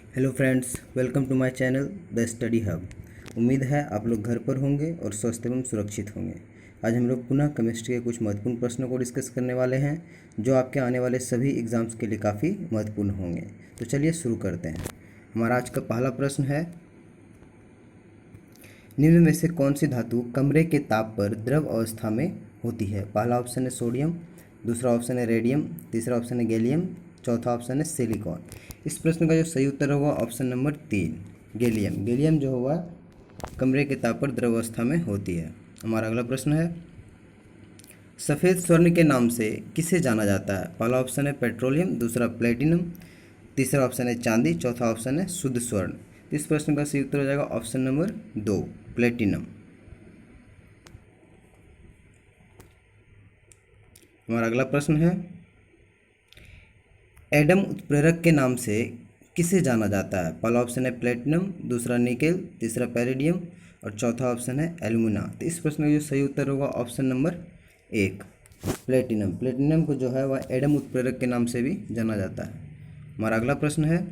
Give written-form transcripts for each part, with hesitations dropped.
Hello friends, welcome to my channel the study hub. उम्मीद है आप लोग घर पर होंगे और स्वस्थ एवं सुरक्षित होंगे। आज हम लोग पुनः केमिस्ट्री के कुछ महत्वपूर्ण प्रश्नों को डिस्कस करने वाले हैं जो आपके आने वाले सभी एग्जाम्स के लिए काफ़ी महत्वपूर्ण होंगे। तो चलिए शुरू करते हैं। हमारा आज का पहला प्रश्न है, निम्न में से कौन सी धातु कमरे के ताप पर द्रव अवस्था में होती है? पहला ऑप्शन है सोडियम, दूसरा ऑप्शन है रेडियम, तीसरा ऑप्शन है गैलियम, चौथा ऑप्शन है सिलिकॉन। इस प्रश्न का जो सही उत्तर होगा ऑप्शन नंबर 3 गैलियम। गैलियम जो होगा कमरे के ताप पर द्रव अवस्था में होती है। हमारा अगला प्रश्न है, सफ़ेद स्वर्ण के नाम से किसे जाना जाता है? पहला ऑप्शन है पेट्रोलियम, दूसरा प्लेटिनम, तीसरा ऑप्शन है चांदी, चौथा ऑप्शन है शुद्ध स्वर्ण। इस प्रश्न का सही उत्तर हो जाएगा ऑप्शन नंबर 2 प्लेटिनम। हमारा अगला प्रश्न है, एडम उत्प्रेरक के नाम से किसे जाना जाता है? पहला ऑप्शन है प्लेटिनम, दूसरा निकेल, तीसरा पैरिडियम और चौथा ऑप्शन है एल्यूमिना। तो इस प्रश्न का जो सही उत्तर होगा ऑप्शन नंबर 1 प्लेटिनम। प्लेटिनम को जो है वह एडम उत्प्रेरक के नाम से भी जाना जाता है। हमारा अगला प्रश्न है,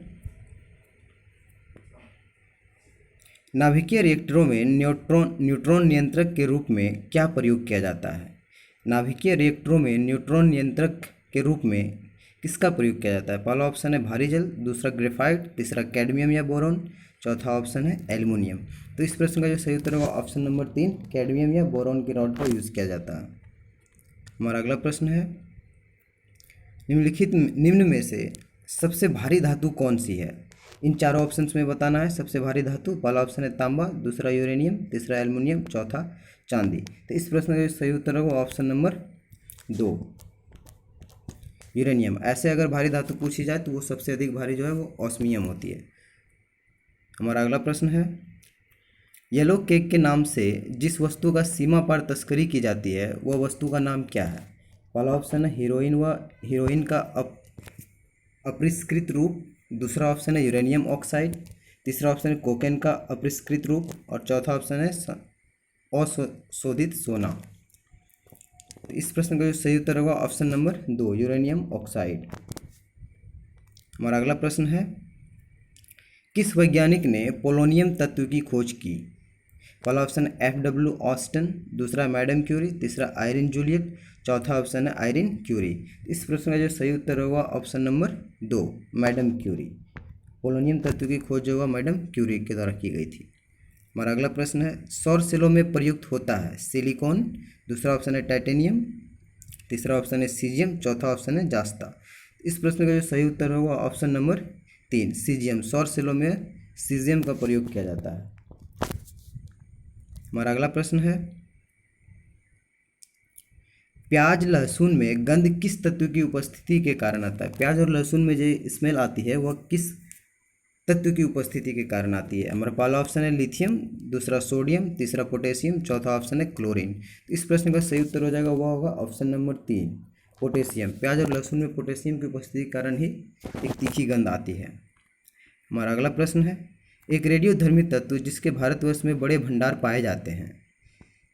नाभिकीय रिएक्टरों में न्यूट्रॉन नियंत्रक के रूप में क्या प्रयोग किया जाता है? नाभिकीय रिएक्टरों में न्यूट्रॉन नियंत्रक के रूप में किसका प्रयोग किया जाता है? पहला ऑप्शन है भारी जल, दूसरा ग्रेफाइट, तीसरा कैडमियम या बोरॉन, चौथा ऑप्शन है एल्युमिनियम। तो इस प्रश्न का जो सही उत्तर होगा ऑप्शन नंबर 3 कैडमियम या बोरॉन की रॉड का यूज़ किया जाता है। हमारा अगला प्रश्न है, निम्न में से सबसे भारी धातु कौन सी है? इन चारों ऑप्शंस में बताना है सबसे भारी धातु। पहला ऑप्शन है तांबा, दूसरा यूरेनियम, तीसरा एल्युमिनियम, चौथा चांदी। तो इस प्रश्न का सही उत्तर होगा ऑप्शन नंबर 2 यूरेनियम। ऐसे अगर भारी धातु पूछी जाए तो वो सबसे अधिक भारी जो है वो ऑस्मियम होती है। हमारा अगला प्रश्न है, येलो केक के नाम से जिस वस्तु का सीमा पार तस्करी की जाती है वह वस्तु का नाम क्या है? पहला ऑप्शन है हीरोइन व हीरोइन का अपरिष्कृत रूप, दूसरा ऑप्शन है यूरेनियम ऑक्साइड, तीसरा ऑप्शन है कोकेन का अपरिष्कृत रूप और चौथा ऑप्शन है अशोधित सोना। तो इस प्रश्न का जो सही उत्तर होगा ऑप्शन नंबर 2 यूरेनियम ऑक्साइड। हमारा अगला प्रश्न है, किस वैज्ञानिक ने पोलोनियम तत्व की खोज की? पहला ऑप्शन FW ऑस्टन, दूसरा मैडम क्यूरी, तीसरा आयरिन जूलियट, चौथा ऑप्शन है आयरिन क्यूरी। इस प्रश्न का जो सही उत्तर होगा option number 2 madam Curie. Polonium तत्व की खोज जो होगा मैडम क्यूरी के द्वारा की गई थी। हमारा अगला प्रश्न है, सौर सेलों में प्रयुक्त होता है सिलिकॉन, दूसरा ऑप्शन है टाइटेनियम, तीसरा ऑप्शन है सीजियम, चौथा ऑप्शन है जास्ता। इस प्रश्न का जो सही उत्तर होगा ऑप्शन नंबर 3 सीजियम। सौर सेलों में सीजियम का प्रयोग किया जाता है। हमारा अगला प्रश्न है, प्याज लहसुन में गंध किस तत्व की उपस्थिति के कारण आता है? प्याज और लहसुन में जो स्मेल आती है वह किस तत्व की उपस्थिति के कारण आती है? हमारा पहला ऑप्शन है लिथियम, दूसरा सोडियम, तीसरा पोटेशियम, चौथा ऑप्शन है क्लोरीन। इस प्रश्न का सही उत्तर हो जाएगा वह होगा ऑप्शन नंबर 3 पोटेशियम। प्याज और लहसुन में पोटेशियम की उपस्थिति के कारण ही एक तीखी गंध आती है। हमारा अगला प्रश्न है, एक रेडियोधर्मी तत्व जिसके भारतवर्ष में बड़े भंडार पाए जाते हैं,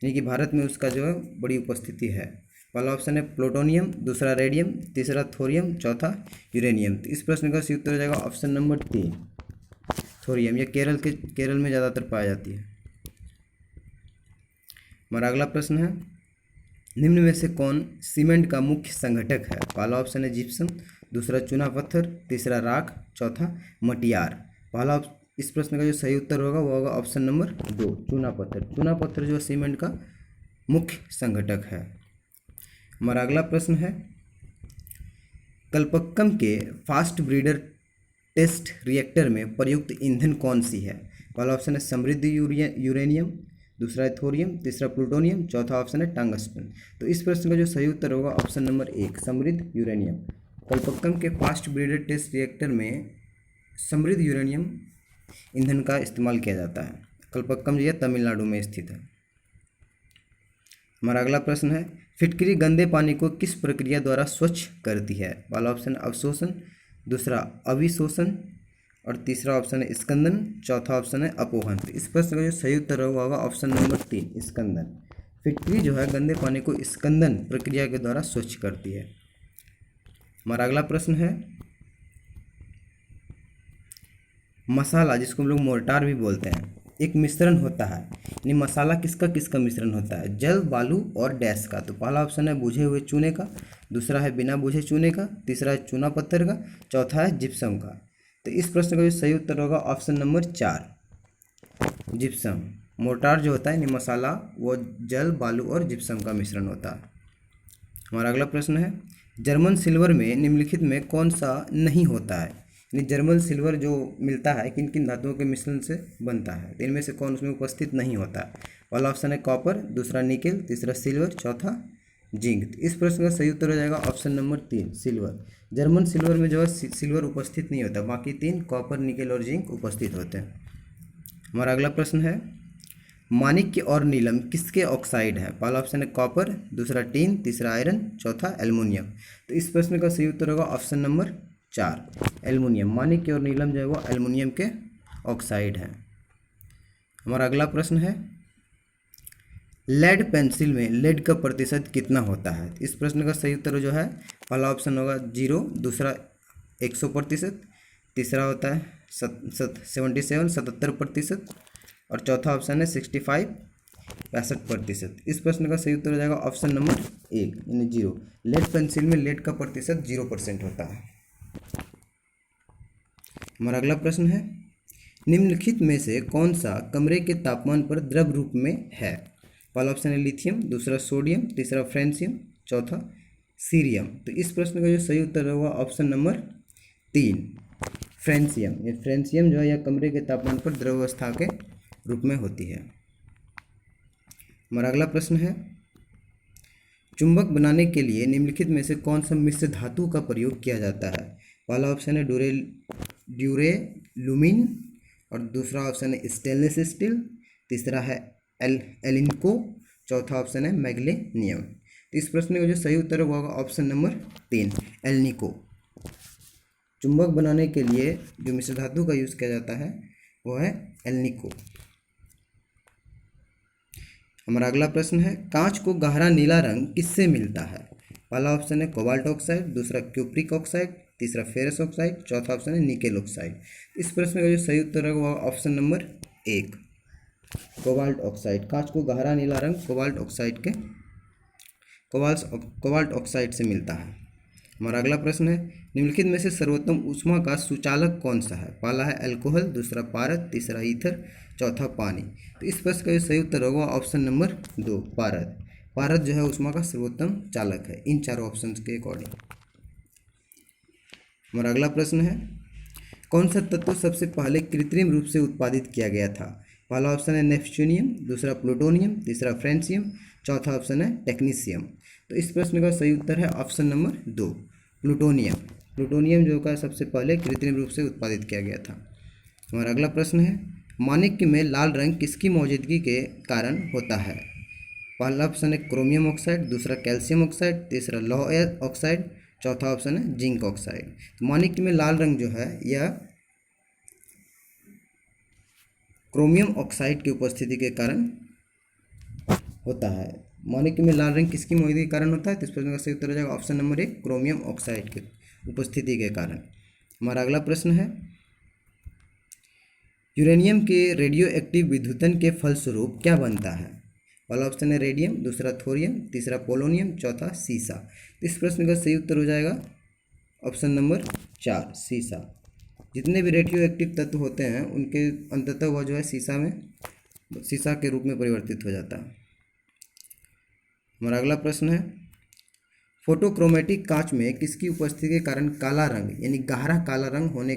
यानी कि भारत में उसका जो है बड़ी उपस्थिति है। पहला ऑप्शन है प्लूटोनियम, दूसरा रेडियम, तीसरा थोरियम, चौथा यूरेनियम। तो इस प्रश्न का सही उत्तर हो जाएगा ऑप्शन नंबर 3 थोरियम। यह केरल में ज़्यादातर पाई जाती है। हमारा अगला प्रश्न है, निम्न में से कौन सीमेंट का मुख्य संघटक है? पहला ऑप्शन है जिप्सम, दूसरा चूना पत्थर, तीसरा राख, चौथा मटियार। इस प्रश्न का जो सही उत्तर होगा वो होगा ऑप्शन नंबर 2 चूना पत्थर। चूना पत्थर जो सीमेंट का मुख्य संघटक है। हमारा अगला प्रश्न है, कल्पक्कम के फास्ट ब्रीडर टेस्ट रिएक्टर में प्रयुक्त ईंधन कौन सी है? पहला ऑप्शन है समृद्ध यूरेनियम, दूसरा है थोरियम, तीसरा प्लूटोनियम, चौथा ऑप्शन है टंगस्टन। तो इस प्रश्न का जो सही उत्तर होगा ऑप्शन नंबर 1 समृद्ध यूरेनियम। कल्पक्कम के फास्ट ब्रीडर टेस्ट रिएक्टर में समृद्ध यूरेनियम ईंधन का इस्तेमाल किया जाता है। कल्पक्कम जो है तमिलनाडु में स्थित है। हमारा अगला प्रश्न है, फिटकरी गंदे पानी को किस प्रक्रिया द्वारा स्वच्छ करती है? पहला ऑप्शन अवशोषण, दूसरा अभिशोषण और तीसरा ऑप्शन है स्कंदन, चौथा ऑप्शन है अपोहन। तो इस प्रश्न का जो सही उत्तर होगा ऑप्शन नंबर 3 स्कंदन। फिटकरी जो है गंदे पानी को स्कंदन प्रक्रिया के द्वारा स्वच्छ करती है। हमारा अगला प्रश्न है, मसाला, जिसको हम लोग मोर्टार भी बोलते हैं, एक मिश्रण होता है। यानी मसाला किसका किसका मिश्रण होता है? जल, बालू और डैश का। तो पहला ऑप्शन है बुझे हुए चूने का, दूसरा है बिना बुझे चूने का, तीसरा है चूना पत्थर का, चौथा है जिप्सम का। तो इस प्रश्न का जो सही उत्तर होगा ऑप्शन नंबर 4, जिप्सम। मोर्टार जो होता है यानी मसाला, वो जल, बालू और जिप्सम का मिश्रण होता है। हमारा अगला प्रश्न है, जर्मन सिल्वर में निम्नलिखित में कौन सा नहीं होता है? यानी जर्मन सिल्वर जो मिलता है किन किन धातुओं के मिश्रण से बनता है, तो इनमें से कौन उसमें उपस्थित नहीं होता है? पहला ऑप्शन है कॉपर, दूसरा निकेल, तीसरा सिल्वर, चौथा जिंक। तो इस प्रश्न का सही उत्तर हो जाएगा option number 3, silver. German silver में जो है सिल्वर उपस्थित नहीं होता, बाकी 3 कॉपर, निकेल और जिंक उपस्थित होते हैं। हमारा अगला प्रश्न है, माणिक्य और नीलम किसके ऑक्साइड है? पहला ऑप्शन है कॉपर, दूसरा टीन, तीसरा आयरन, चौथा एल्युमिनियम। तो इस प्रश्न का सही उत्तर होगा ऑप्शन नंबर 4, एल्युमिनियम। माणिक्य और नीलम जो है वो एल्युमिनियम के ऑक्साइड हैं। हमारा अगला प्रश्न है, लेड पेंसिल में लेड का प्रतिशत कितना होता है? इस प्रश्न का सही उत्तर जो है पहला ऑप्शन होगा 0, दूसरा 100%, तीसरा होता है 77% और चौथा ऑप्शन है 65, 65%। इस प्रश्न का सही उत्तर हो जाएगा ऑप्शन नंबर 1 यानी 0। लेड पेंसिल में लेड का प्रतिशत 0% होता है। हमारा अगला प्रश्न है, निम्नलिखित में से कौन सा कमरे के तापमान पर द्रव रूप में है? पहला ऑप्शन है लिथियम, दूसरा सोडियम, तीसरा फ्रेंसियम, चौथा सीरियम। तो इस प्रश्न का जो सही उत्तर होगा ऑप्शन नंबर 3, फ्रेंसियम। ये फ्रेंसियम जो है यह कमरे के तापमान पर द्रव अवस्था के रूप में होती है। हमारा अगला प्रश्न है, चुंबक बनाने के लिए निम्नलिखित में से कौन सा मिश्र धातु का प्रयोग किया जाता है? पहला ऑप्शन है ड्यूरेलुमिन और दूसरा ऑप्शन है स्टेनलेस स्टील, तीसरा है एलिनको, चौथा ऑप्शन है मैग्नीशियम। तो इस प्रश्न का जो सही उत्तर होगा ऑप्शन नंबर 3, एलिनको। चुंबक बनाने के लिए जो मिश्र धातु का यूज़ किया जाता है वो है एलिनको। हमारा अगला प्रश्न है, कांच को गहरा नीला रंग किससे मिलता है? पहला ऑप्शन है कोबाल्ट ऑक्साइड, दूसरा क्यूप्रिक ऑक्साइड, तीसरा फेरस ऑक्साइड, चौथा ऑप्शन है निकेल ऑक्साइड। इस प्रश्न का जो सही उत्तर है वो ऑप्शन नंबर 1, कोबाल्ट ऑक्साइड। कांच को गहरा नीला रंग कोबाल्ट ऑक्साइड से मिलता है। हमारा अगला प्रश्न है, निम्नलिखित में से सर्वोत्तम ऊष्मा का सुचालक कौन सा है? पहला है अल्कोहल, दूसरा पारद, तीसरा ईथर, चौथा पानी। तो इस प्रश्न का जो सही उत्तर होगा ऑप्शन नंबर 2, पारद। पारद जो है ऊष्मा का सर्वोत्तम चालक है इन चारों ऑप्शंस के अकॉर्डिंग। हमारा अगला प्रश्न है, कौन सा तत्व सबसे पहले कृत्रिम रूप से उत्पादित किया गया था? पहला ऑप्शन है नेप्च्यूनियम, दूसरा प्लूटोनियम, तीसरा फ्रेंसियम, चौथा ऑप्शन है टेक्नीशियम। तो इस प्रश्न का सही उत्तर है ऑप्शन नंबर 2, प्लूटोनियम। प्लूटोनियम जो का सबसे पहले कृत्रिम रूप से उत्पादित किया गया था। हमारा अगला प्रश्न है, माणिक्य में लाल रंग किसकी मौजूदगी के कारण होता है? पहला ऑप्शन है क्रोमियम ऑक्साइड, दूसरा कैल्शियम ऑक्साइड, तीसरा लौह ऑक्साइड, चौथा ऑप्शन है जिंक ऑक्साइड। तो माणिक्य में लाल रंग जो है यह क्रोमियम ऑक्साइड की उपस्थिति के कारण होता है। माणिक्य में लाल रंग किसकी मौजूदगी के कारण होता है? तो इस प्रश्न का सही उत्तर हो जाएगा ऑप्शन नंबर 1, क्रोमियम ऑक्साइड की उपस्थिति के कारण। हमारा अगला प्रश्न है, यूरेनियम के रेडियो एक्टिव विद्युतन के फलस्वरूप क्या बनता है? पहला ऑप्शन है रेडियम, दूसरा थोरियम, तीसरा पोलोनियम, चौथा सीसा। इस प्रश्न का सही उत्तर हो जाएगा ऑप्शन नंबर 4, सीसा। जितने भी रेडियो एक्टिव तत्व होते हैं उनके अंततः वह जो है सीसा के रूप में परिवर्तित हो जाता है। हमारा अगला प्रश्न है, फोटोक्रोमेटिक कांच में किसकी उपस्थिति के कारण काला रंग यानी गहरा काला रंग होने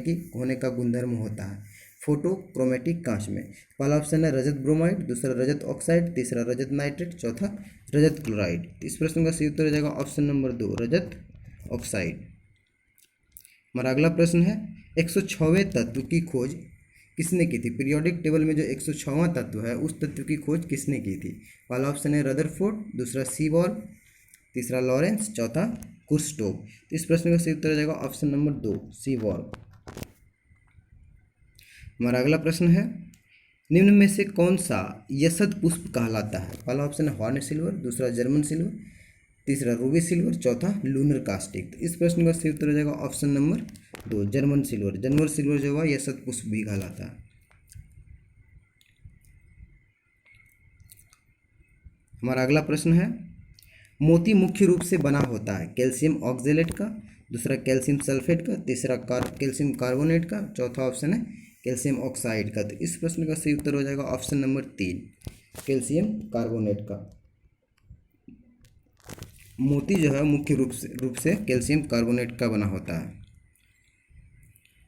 का गुणधर्म होता है? फोटोक्रोमेटिक कांच में पहला ऑप्शन है रजत ब्रोमाइड, दूसरा रजत ऑक्साइड, तीसरा रजत नाइट्रेट, चौथा रजत क्लोराइड। इस प्रश्न का सही उत्तर हो जाएगा ऑप्शन नंबर 2, रजत ऑक्साइड। हमारा अगला प्रश्न है, 106वें तत्व की खोज किसने की थी? पीरियोडिक टेबल में जो 106वां तत्व है उस तत्व की खोज किसने की थी? पहला ऑप्शन है रदरफोर्ड, दूसरा सीबॉर्ग, तीसरा लॉरेंस, चौथा कुर्स्टोव। इस प्रश्न का सही उत्तर हो जाएगा ऑप्शन नंबर 2, सीबॉर्ग। हमारा अगला प्रश्न है, निम्न में से कौन सा यशद पुष्प कहलाता है? पहला ऑप्शन है हॉर्न सिल्वर, दूसरा जर्मन सिल्वर, तीसरा रूबी सिल्वर, चौथा लूनर कास्टिक। तो इस प्रश्न का सही उत्तर हो जाएगा option number 2 German silver. German silver जो हुआ यह शतपुष्प भी कहलाता है। हमारा अगला प्रश्न है, मोती मुख्य रूप से बना होता है कैल्शियम ऑक्जेलेट का, दूसरा कैल्शियम सल्फेट का, तीसरा कैल्शियम कार्बोनेट का, चौथा ऑप्शन है कैल्शियम ऑक्साइड का। तो इस प्रश्न का सही उत्तर हो जाएगा ऑप्शन नंबर 3 कैल्शियम कार्बोनेट का। मोती जो है मुख्य रूप से कैल्शियम कार्बोनेट का बना होता है।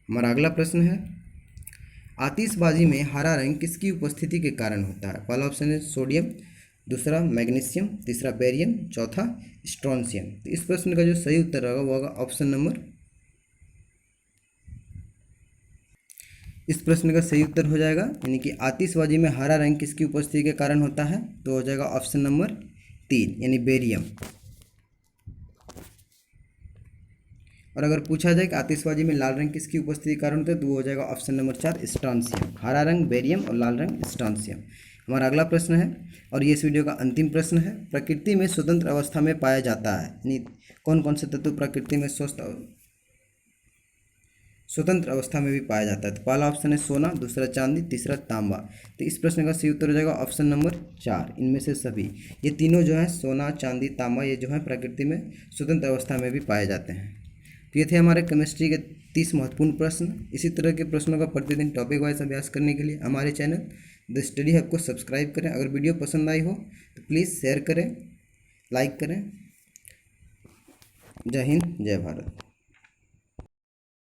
हमारा अगला प्रश्न है, आतिशबाजी में हरा रंग किसकी उपस्थिति के कारण होता है? पहला ऑप्शन है सोडियम, दूसरा मैग्नीशियम, तीसरा बेरियम, चौथा स्ट्रोंशियम। तो इस प्रश्न का जो सही उत्तर होगा वो होगा ऑप्शन नंबर, इस प्रश्न का सही उत्तर हो जाएगा यानी कि आतिशबाजी में हरा रंग किसकी उपस्थिति के कारण होता है, तो हो जाएगा ऑप्शन नंबर 3 यानी बेरियम। और अगर पूछा जाए कि आतिशबाजी में लाल रंग किसकी उपस्थिति के कारण होता है, तो वो हो जाएगा ऑप्शन नंबर 4 स्ट्रोंशियम। हरा रंग बेरियम और लाल रंग स्ट्रोंशियम। हमारा अगला प्रश्न है और ये इस वीडियो का अंतिम प्रश्न है, प्रकृति में स्वतंत्र अवस्था में पाया जाता है यानी कौन कौन से तत्व प्रकृति में स्वतंत्र अवस्था में भी पाया जाता है? तो पहला ऑप्शन है सोना, दूसरा चांदी, तीसरा तांबा। तो इस प्रश्न का सही उत्तर हो जाएगा ऑप्शन नंबर 4 इनमें से सभी। ये तीनों जो है सोना, चांदी, तांबा, ये जो है प्रकृति में स्वतंत्र अवस्था में भी पाए जाते हैं। तो ये थे हमारे केमिस्ट्री के 30 महत्वपूर्ण प्रश्न। इसी तरह के प्रश्नों का प्रतिदिन टॉपिक वाइज अभ्यास करने के लिए हमारे चैनल द स्टडी हब को सब्सक्राइब करें। अगर वीडियो पसंद आई हो तो प्लीज़ शेयर करें, लाइक करें। जय हिंद, जय भारत।